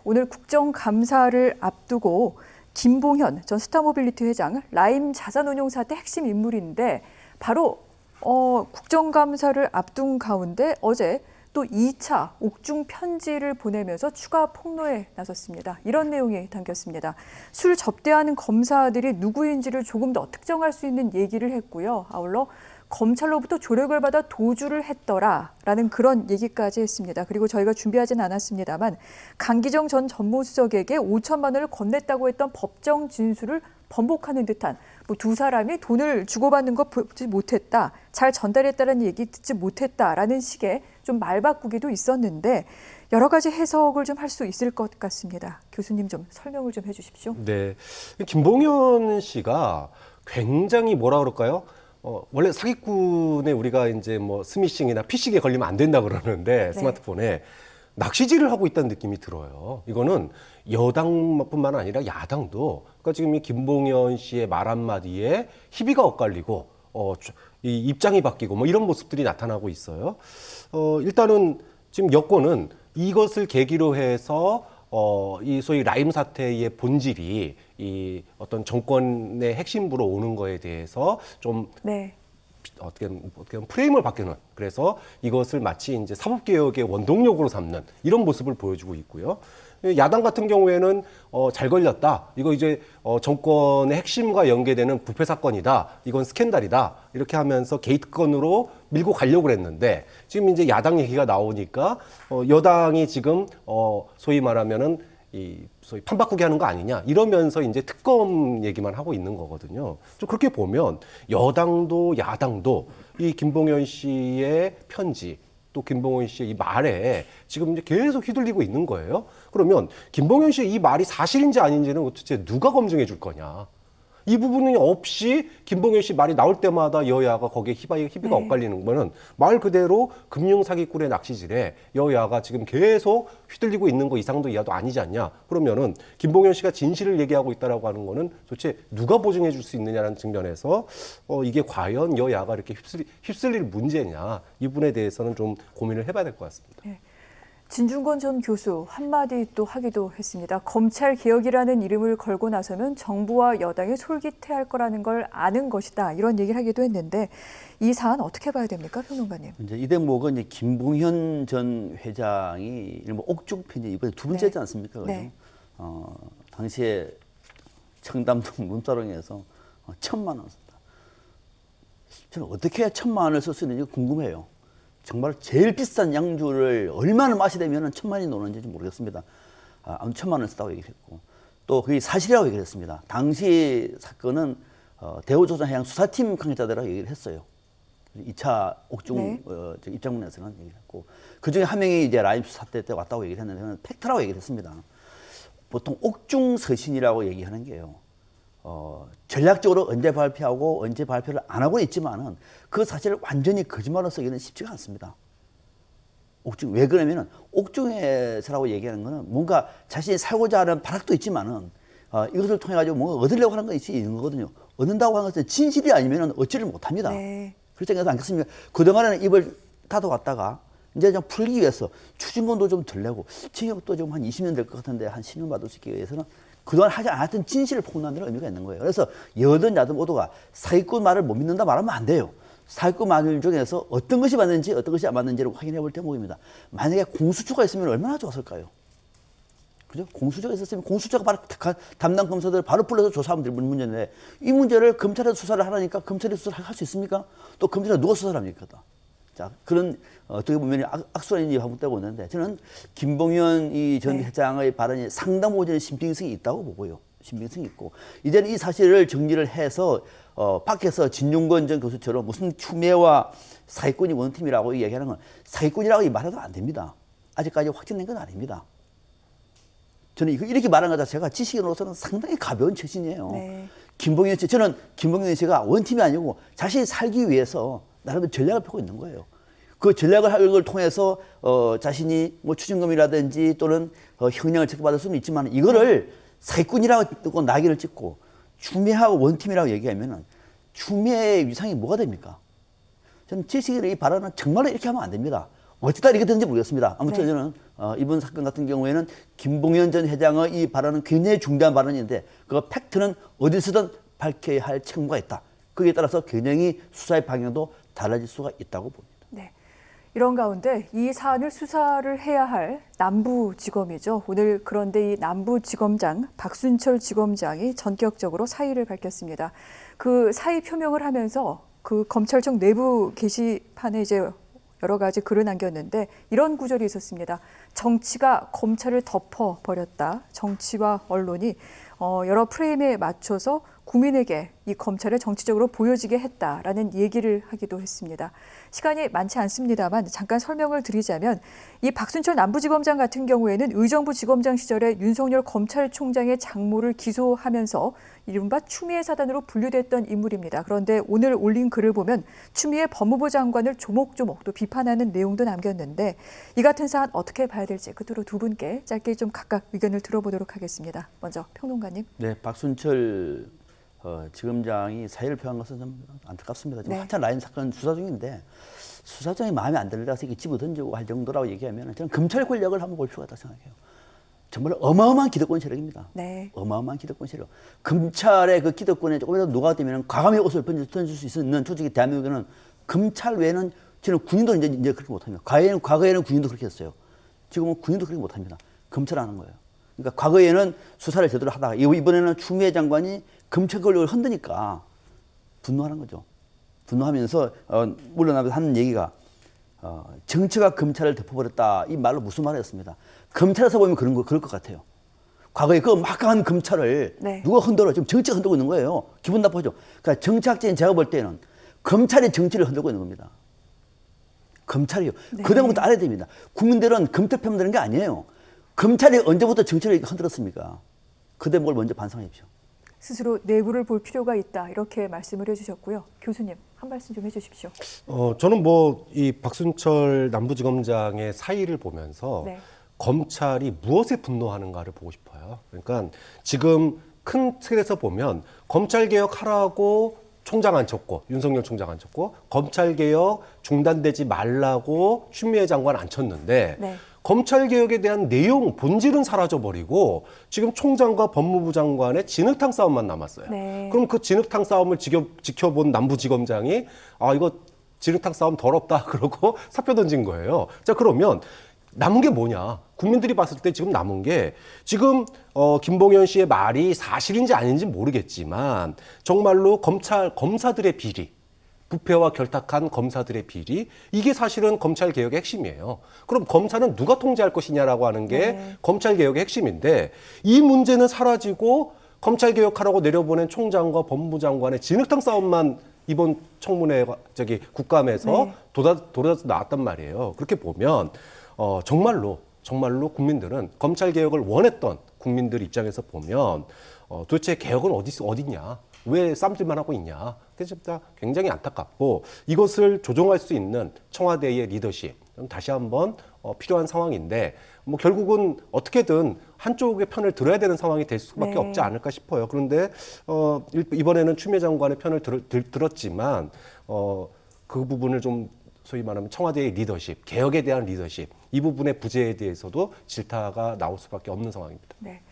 오늘 국정감사를 앞두고 김봉현 전 스타모빌리티 회장 라임 자산운용 사태 핵심 인물인데 바로 국정감사를 앞둔 가운데 어제 또 2차 옥중 편지를 보내면서 추가 폭로에 나섰습니다. 이런 내용이 담겼습니다. 술 접대하는 검사들이 누구인지를 조금 더 특정할 수 있는 얘기를 했고요. 아울러 검찰로부터 조력을 받아 도주를 했더라라는 그런 얘기까지 했습니다. 그리고 저희가 준비하진 않았습니다만 강기정 전 전무수석에게 5천만 원을 건넸다고 했던 법정 진술을 번복하는 듯한 두 사람이 돈을 주고받는 거 보지 못했다, 잘 전달했다는 얘기 듣지 못했다라는 식의 좀 말바꾸기도 있었는데 여러 가지 해석을 좀 할 수 있을 것 같습니다. 교수님 좀 설명을 좀 해주십시오. 네, 김봉현 씨가 굉장히 뭐라 그럴까요? 원래 사기꾼에 우리가 이제 뭐 스미싱이나 피싱에 걸리면 안 된다 그러는데 스마트폰에 낚시질을 하고 있다는 느낌이 들어요. 이거는 여당뿐만 아니라 야당도, 그러니까 지금 이 김봉현 씨의 말 한마디에 희비가 엇갈리고 이 입장이 바뀌고 뭐 이런 모습들이 나타나고 있어요. 일단은 지금 여권은 이것을 계기로 해서 이 소위 라임 사태의 본질이 이 어떤 정권의 핵심부로 오는 거에 대해서 좀 어떻게 보면 프레임을 바뀌는, 그래서 이것을 마치 이제 사법개혁의 원동력으로 삼는 이런 모습을 보여주고 있고요. 야당 같은 경우에는 잘 걸렸다, 이거 이제 정권의 핵심과 연계되는 부패 사건이다, 이건 스캔들이다, 이렇게 하면서 게이트건으로 밀고 가려고 했는데 지금 이제 야당 얘기가 나오니까 여당이 지금 소위 말하면은 이 소위 판바꾸기 하는 거 아니냐 이러면서 이제 특검 얘기만 하고 있는 거거든요. 좀 그렇게 보면 여당도 야당도 이 김봉현 씨의 편지, 또 김봉현 씨의 이 말에 지금 이제 계속 휘둘리고 있는 거예요. 그러면 김봉현 씨의 이 말이 사실인지 아닌지는 도대체 누가 검증해 줄 거냐? 이 부분이 없이 김봉현 씨 말이 나올 때마다 여야가 거기에 희비가 엇갈리는 거는 말 그대로 금융사기꾼의 낚시질에 여야가 지금 계속 휘둘리고 있는 거 이상도 이하도 아니지 않냐. 그러면은 김봉현 씨가 진실을 얘기하고 있다라고 하는 거는 도대체 누가 보증해 줄 수 있느냐는 측면에서 이게 과연 여야가 이렇게 휩쓸릴 문제냐, 이 부분에 대해서는 좀 고민을 해봐야 될 것 같습니다. 진중권 전 교수 한마디 또 하기도 했습니다. 검찰 개혁이라는 이름을 걸고 나서면 정부와 여당이 솔깃해할 거라는 걸 아는 것이다, 이런 얘기를 하기도 했는데 이 사안 어떻게 봐야 됩니까, 평론가님? 이제 이 대목은 이제 김봉현 전 회장이 뭐 옥중 편지 이번에 두 번째지 않습니까? 그죠? 당시에 청담동 문자롱에서 1,000만 원 썼다. 저는 어떻게 해야 1,000만 원을 쓸 수 있는지 궁금해요. 정말 제일 비싼 양주를 얼마나 맛이 되면 1,000만 원이 노는지 모르겠습니다. 아무튼 1,000만 원을 썼다고 얘기를 했고, 또 그게 사실이라고 얘기를 했습니다. 당시 사건은 대우조선해양 수사팀 관계자들하고 얘기를 했어요. 2차 옥중 입장문에서는 얘기를 했고, 그 중에 한 명이 이제 라임 사태 때 왔다고 얘기를 했는데 저는 팩트라고 얘기를 했습니다. 보통 옥중 서신이라고 얘기하는 게요, 전략적으로 언제 발표하고 언제 발표를 안 하고 있지만은 그 사실을 완전히 거짓말로 쓰기는 쉽지가 않습니다. 옥중, 왜 그러냐면은 옥중에서라고 얘기하는 거는 뭔가 자신이 살고자 하는 발악도 있지만은 이것을 통해 가지고 뭔가 얻으려고 하는 것이 있는 거거든요. 얻는다고 하는 것은 진실이 아니면은 얻지를 못합니다. 그렇지 않겠습니까? 그동안에는 입을 닫아왔다가 이제 좀 풀기 위해서 추징금도 좀 덜 내고 징역도 좀 한 20년 될 것 같은데 한 10년 받을 수 있기 위해서는 그동안 하지 않았던 진실을 폭로하는 데는 의미가 있는 거예요. 그래서 여든 야든 모두가 사기꾼 말을 못 믿는다 말하면 안 돼요. 사기꾼 말 중에서 어떤 것이 맞는지 어떤 것이 안 맞는지를 확인해 볼 대목입니다. 만약에 공수처가 있으면 얼마나 좋았을까요? 그죠? 공수처가 있었으면 공수처가 바로 담당 검사들 바로 불러서 조사하면 될 문제인데, 이 문제를 검찰에서 수사를 하라니까 검찰이 수사를 할 수 있습니까? 또 검찰에 누가 수사를 합니까? 자, 그런 어떻게 보면 악순환이 반복되고 있는데, 저는 김봉현 이 전 회장의 발언이 상당 부분 신빙성이 있다고 보고요. 신빙성이 있고, 이제는 이 사실을 정리를 해서 밖에서 진중권 전 교수처럼 무슨 추미애와 사기꾼이 원팀이라고 얘기하는 건 사기꾼이라고 말해도 안 됩니다. 아직까지 확정된 건 아닙니다. 저는 이렇게 말하는 것 자체가 지식인으로서는 상당히 가벼운 처신이에요. 김봉현 씨, 저는 김봉현 씨가 원팀이 아니고 자신이 살기 위해서 나름대로 전략을 펴고 있는 거예요. 그 전략을 할 걸 통해서 자신이 뭐 추징금이라든지 또는 형량을 적용받을 수는 있지만, 이거를 사기꾼이라고 낙인을 찍고 추미애하고 원팀이라고 얘기하면은 추미애의 위상이 뭐가 됩니까? 저는 지식인의 이 발언은 정말로 이렇게 하면 안 됩니다. 어찌다 이렇게 됐는지 모르겠습니다. 아무튼 네. 저는 이번 사건 같은 경우에는 김봉현 전 회장의 이 발언은 굉장히 중대한 발언인데 그 팩트는 어디서든 밝혀야 할 책무가 있다. 거기에 따라서 굉장히 수사의 방향도 달라질 수가 있다고 봅니다. 네. 이런 가운데 이 사안을 수사를 해야 할 남부지검이죠. 오늘 그런데 이 남부지검장 박순철 지검장이 전격적으로 사의를 밝혔습니다. 그 사의 표명을 하면서 그 검찰청 내부 게시판에 이제 여러 가지 글을 남겼는데 이런 구절이 있었습니다. 정치가 검찰을 덮어버렸다. 정치와 언론이 여러 프레임에 맞춰서 국민에게 이 검찰을 정치적으로 보여지게 했다라는 얘기를 하기도 했습니다. 시간이 많지 않습니다만 잠깐 설명을 드리자면 이 박순철 남부지검장 같은 경우에는 의정부 지검장 시절에 윤석열 검찰총장의 장모를 기소하면서 이른바 추미애 사단으로 분류됐던 인물입니다. 그런데 오늘 올린 글을 보면 추미애 법무부 장관을 조목조목 또 비판하는 내용도 남겼는데 이 같은 사안 어떻게 봐야 될지 끝으로 두 분께 짧게 좀 각각 의견을 들어보도록 하겠습니다. 먼저 평론가님. 네, 박순철 지검장이 사의를 표한 것은 좀 안타깝습니다. 지금 네. 한참 라임 사건 수사 중인데 수사장이 마음에 안 들어서 이렇게 집어던지고 할 정도라고 얘기하면 저는 검찰 권력을 한번 볼 필요가 있다고 생각해요. 정말 어마어마한 기득권 세력입니다. 네. 어마어마한 기득권 세력. 검찰의 그 기득권에 조금이라도 노가되면 과감히 옷을 던질 수 있는 조직이 대한민국에는 검찰 외에는 저는 군인도 이제 그렇게 못합니다. 과거에는 군인도 그렇게 했어요. 지금은 군인도 그렇게 못합니다. 검찰 하는 거예요. 그러니까 과거에는 수사를 제대로 하다가 이번에는 추미애 장관이 검찰 권력을 흔드니까 분노하는 거죠. 분노하면서 물러나면서 하는 얘기가 정치가 검찰을 덮어버렸다 이 말로 무슨 말이었습니다. 검찰에서 보면 그럴 것 같아요. 과거에 그 막강한 검찰을 네. 누가 흔들어? 지금 정치가 흔들고 있는 거예요. 기분 나쁘죠. 그러니까 정치학자인 제가 볼 때는 검찰이 정치를 흔들고 있는 겁니다. 검찰이요. 네. 그 대목부터 알아야 됩니다. 국민들은 검찰 편 드는 게 아니에요. 검찰이 언제부터 정치를 흔들었습니까? 그 대목을 먼저 반성하십시오. 스스로 내부를 볼 필요가 있다 이렇게 말씀을 해주셨고요. 교수님 한 말씀 좀 해주십시오. 저는 이 박순철 남부지검장의 사의를 보면서 네. 검찰이 무엇에 분노하는가를 보고 싶어요. 그러니까 지금 큰 틀에서 보면 검찰개혁하라고 총장 앉혔고 윤석열 총장 앉혔고 검찰개혁 중단되지 말라고 추미애 장관 앉혔는데 네. 검찰개혁에 대한 내용 본질은 사라져버리고 지금 총장과 법무부 장관의 진흙탕 싸움만 남았어요. 네. 그럼 그 진흙탕 싸움을 지켜본 남부지검장이 이거 진흙탕 싸움 더럽다 그러고 사표 던진 거예요. 자, 그러면 남은 게 뭐냐? 국민들이 봤을 때 지금 남은 게 지금 김봉현 씨의 말이 사실인지 아닌지 모르겠지만 정말로 검사들의 비리, 부패와 결탁한 검사들의 비리, 이게 사실은 검찰 개혁의 핵심이에요. 그럼 검사는 누가 통제할 것이냐라고 하는 게 네. 검찰 개혁의 핵심인데 이 문제는 사라지고 검찰 개혁하라고 내려보낸 총장과 법무부 장관의 진흙탕 싸움만 이번 청문회 국감에서 네. 돌아서 나왔단 말이에요. 그렇게 보면 정말로 국민들은 검찰 개혁을 원했던 국민들 입장에서 보면 도대체 개혁은 어디냐? 왜 쌈질만 하고 있냐? 그래서 굉장히 안타깝고 이것을 조정할 수 있는 청와대의 리더십 다시 한번 필요한 상황인데 결국은 어떻게든 한쪽의 편을 들어야 되는 상황이 될 수밖에 네. 없지 않을까 싶어요. 그런데 이번에는 추미애 장관의 편을 들었지만 그 부분을 좀 소위 말하면 청와대의 리더십, 개혁에 대한 리더십 이 부분의 부재에 대해서도 질타가 나올 수밖에 없는 상황입니다. 네.